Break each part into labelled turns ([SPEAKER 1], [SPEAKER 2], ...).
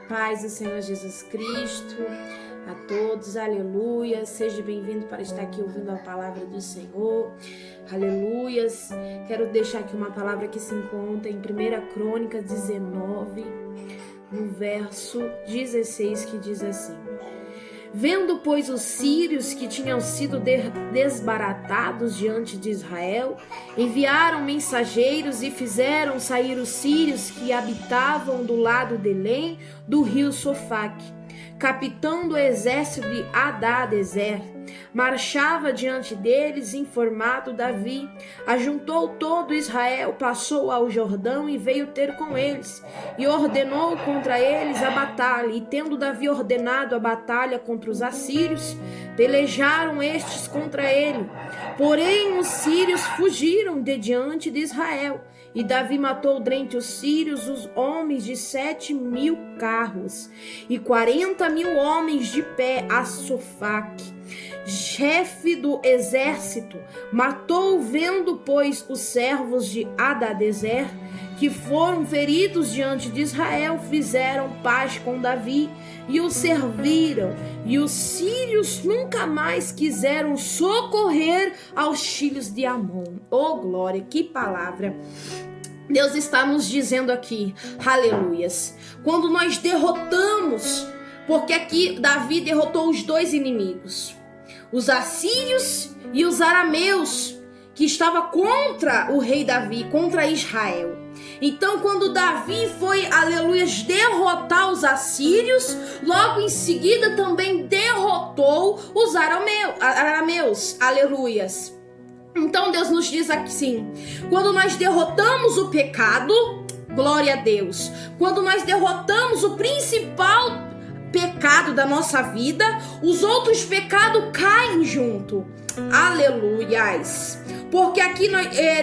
[SPEAKER 1] Paz do Senhor Jesus Cristo a todos, aleluia. Seja bem-vindo para estar aqui ouvindo a palavra do Senhor, aleluias. Quero deixar aqui uma palavra que se encontra em 1 Crônica 19, no verso 16, que diz assim: Vendo, pois, os sírios que tinham sido desbaratados diante de Israel, enviaram mensageiros e fizeram sair os sírios que habitavam do lado de Belém, do rio Sofaque. Capitão do exército de Hadadezer, marchava diante deles, informado Davi. Ajuntou todo Israel, passou ao Jordão e veio ter com eles, e ordenou contra eles a batalha. E tendo Davi ordenado a batalha contra os assírios, pelejaram estes contra ele. Porém os sírios fugiram de diante de Israel. E Davi matou dentre os sírios os homens de 7.000 carros e 40.000 homens de pé a Sofaque, chefe do exército. Matou, vendo, pois, os servos de Hadadezer, que foram feridos diante de Israel, fizeram paz com Davi e o serviram. E os sírios nunca mais quiseram socorrer aos filhos de Amon. Oh, glória, que palavra! Deus está nos dizendo aqui, aleluias, quando nós derrotamos, porque aqui Davi derrotou os dois inimigos, os assírios e os arameus, que estavam contra o rei Davi, contra Israel. Então, quando Davi foi, aleluias, derrotar os assírios, logo em seguida também derrotou os arameus, aleluias. Então Deus nos diz aqui sim, quando nós derrotamos o pecado, glória a Deus, quando nós derrotamos o principal pecado da nossa vida, os outros pecados caem junto, aleluias. Porque aqui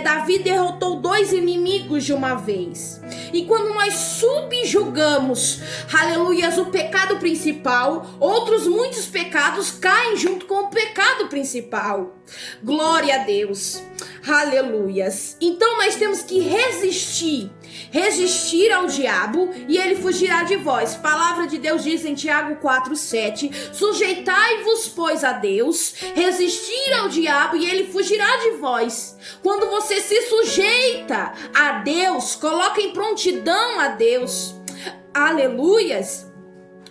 [SPEAKER 1] Davi derrotou dois inimigos de uma vez. E quando nós subjugamos, aleluias, o pecado principal, outros muitos pecados caem junto com o pecado principal. Glória a Deus. Aleluias. Então nós temos que resistir ao diabo e ele fugirá de vós. Palavra de Deus diz em Tiago 4:7: Sujeitai-vos, pois, a Deus, resistir ao diabo e ele fugirá de vós. Quando você se sujeita a Deus, coloca em prontidão a Deus, aleluias,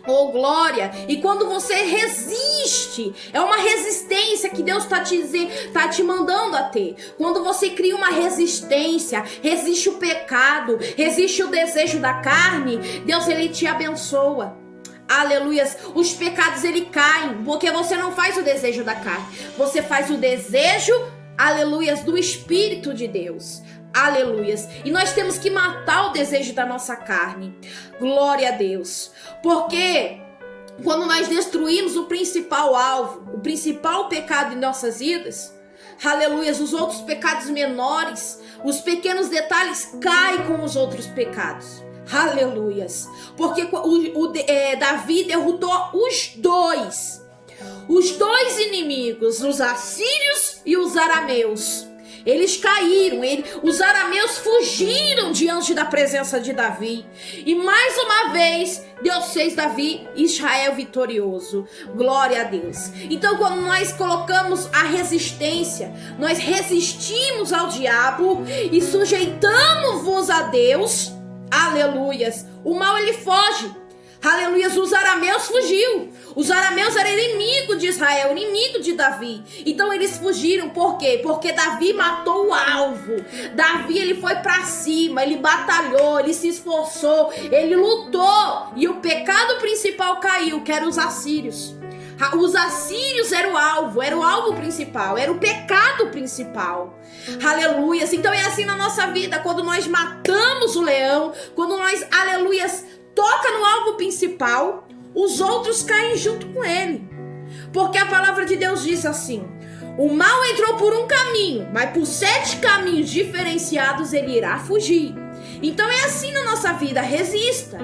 [SPEAKER 1] oh glória, e quando você resiste, é uma resistência que Deus tá te mandando a ter. Quando você cria uma resistência, resiste o pecado, resiste o desejo da carne, Deus, ele te abençoa. Aleluias, os pecados ele caem, porque você não faz o desejo da carne, você faz o desejo, aleluias, do Espírito de Deus. Aleluias. E nós temos que matar o desejo da nossa carne. Glória a Deus. Porque quando nós destruímos o principal alvo, o principal pecado em nossas vidas, aleluias, os outros pecados menores, os pequenos detalhes caem com os outros pecados. Aleluias. Porque Davi derrotou os dois inimigos, os assírios e os arameus. Eles caíram, os arameus fugiram diante da presença de Davi. E mais uma vez, Deus fez Davi e Israel vitorioso. Glória a Deus. Então, quando nós colocamos a resistência, nós resistimos ao diabo e sujeitamos-vos a Deus, aleluias, o mal ele foge. Aleluias, os arameus fugiu. Os arameus eram inimigo de Israel, inimigo de Davi. Então eles fugiram, por quê? Porque Davi matou o alvo. Davi, ele foi para cima, ele batalhou, ele se esforçou, ele lutou. E o pecado principal caiu, que eram os assírios. Os assírios eram o alvo principal, era o pecado principal. Aleluias. Então é assim na nossa vida, quando nós matamos o leão, quando nós, aleluias, toca no alvo principal, os outros caem junto com ele. Porque a palavra de Deus diz assim: o mal entrou por um caminho, mas por 7 caminhos diferenciados ele irá fugir. Então é assim na nossa vida, resista,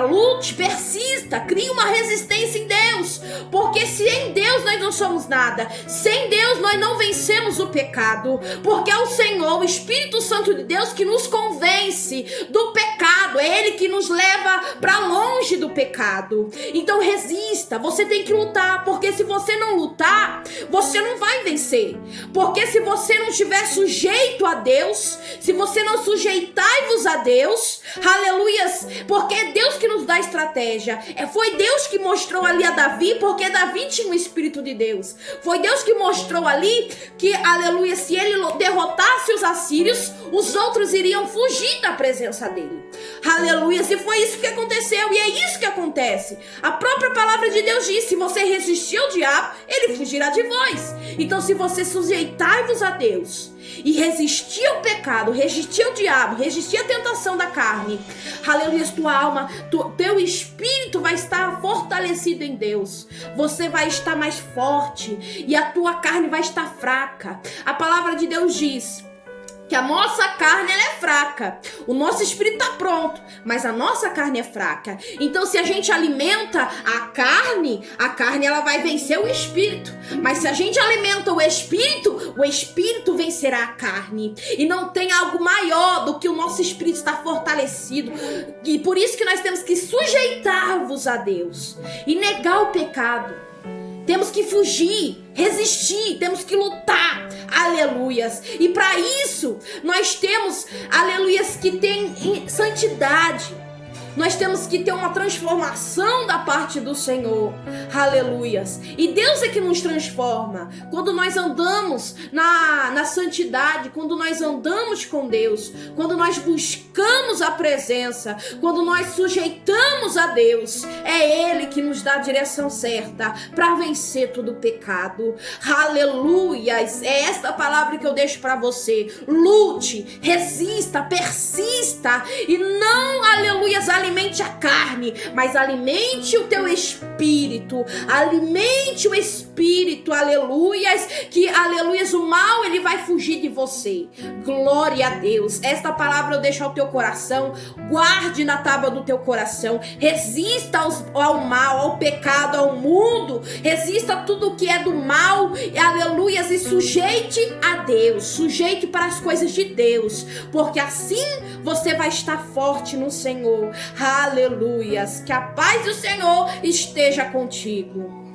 [SPEAKER 1] lute, persista, crie uma resistência em Deus, porque se em Deus nós não somos nada, sem Deus nós não vencemos o pecado, porque é o Senhor, o Espírito Santo de Deus que nos convence do pecado, pecado, é Ele que nos leva para longe do pecado. Então resista, você tem que lutar, porque se você não lutar, você não vai vencer. Porque se você não estiver sujeito a Deus, se você não sujeitai-vos a Deus, aleluias, porque é Deus que nos dá estratégia. Foi Deus que mostrou ali a Davi, porque Davi tinha o Espírito de Deus. Foi Deus que mostrou ali que, aleluia, se ele derrotasse os assírios, os outros iriam fugir da presença dele. Aleluia, e foi isso que aconteceu, e é isso que acontece. A própria palavra de Deus diz: se você resistir ao diabo, ele fugirá de vós. Então, se você sujeitar-vos a Deus e resistir ao pecado, resistir ao diabo, resistir à tentação da carne, aleluia, tua alma, teu espírito vai estar fortalecido em Deus. Você vai estar mais forte e a tua carne vai estar fraca. A palavra de Deus diz que a nossa carne, ela é fraca. O nosso espírito está pronto, mas a nossa carne é fraca. Então, se a gente alimenta a carne ela vai vencer o espírito. Mas se a gente alimenta o espírito vencerá a carne. E não tem algo maior do que o nosso espírito estar fortalecido. E por isso que nós temos que sujeitar-vos a Deus e negar o pecado. Temos que fugir, resistir, temos que lutar, aleluias. E para isso, nós temos, aleluias, que ter santidade. Nós temos que ter uma transformação da parte do Senhor, aleluias. E Deus é que nos transforma. Quando nós andamos na santidade, quando nós andamos com Deus, quando nós buscamos a presença, quando nós sujeitamos a Deus, é Ele que nos dá a direção certa para vencer todo o pecado, aleluias. É esta palavra que eu deixo para você. Lute, resista, persista e não, aleluias, alimente a carne, mas alimente o teu espírito, alimente o espírito, aleluias, que, aleluias, o mal, ele vai fugir de você. Glória a Deus. Esta palavra eu deixo ao teu coração, guarde na tábua do teu coração, resista ao mal, ao pecado, ao mundo, resista a tudo que é do mal, aleluias, e sujeite a Deus, sujeite para as coisas de Deus, porque assim você vai estar forte no Senhor. Aleluias, que a paz do Senhor esteja contigo.